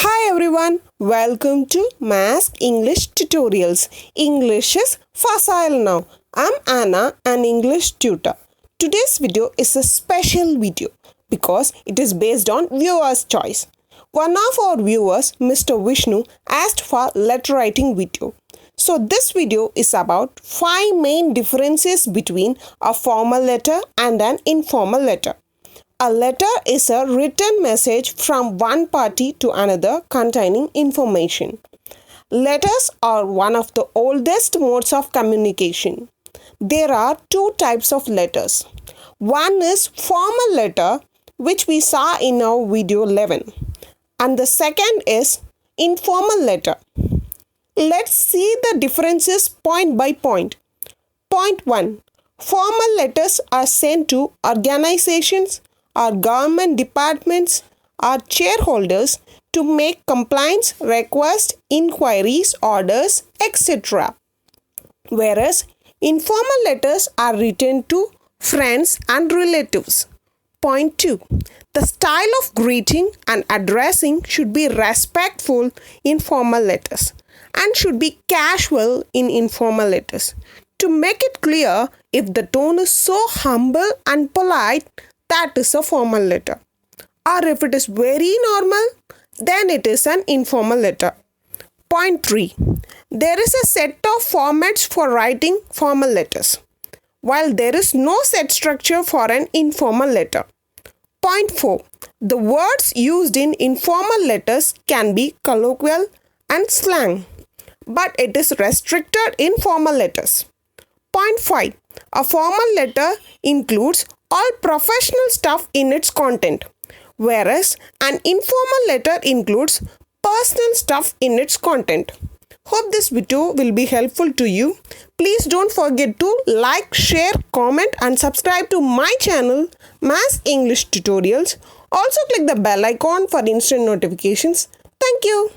Hi everyone, welcome to Mask English Tutorials. English is facile now. I'm Anna, an English tutor. Today's video is a special video because it is based on viewer's choice. One of our viewers, Mr. Vishnu, asked for letter writing video. So this video is about 5 main differences between a formal letter and an informal letter. A letter is a written message from one party to another containing information. Letters are one of the oldest modes of communication. There are two types of letters. One is formal letter, which we saw in our video 11, and the second is informal letter. Let's see the differences point by point. Point 1. Formal letters are sent to organizations, our government departments, our shareholders to make complaints, requests, inquiries, orders, etc. Whereas informal letters are written to friends and relatives. Point 2. The style of greeting and addressing should be respectful in formal letters and should be casual in informal letters. To make it clear, if the tone is so humble and polite, that is a formal letter. Or if it is very normal, then it is an informal letter. Point 3. There is a set of formats for writing formal letters, while there is no set structure for an informal letter. Point 4. The words used in informal letters can be colloquial and slang, but it is restricted in formal letters. Point 5. A formal letter includes all professional stuff in its content, whereas an informal letter includes personal stuff in its content. Hope this video will be helpful to you. Please don't forget to like, share, comment and subscribe to my channel Mass English Tutorials. Also click the bell icon for instant notifications. Thank you.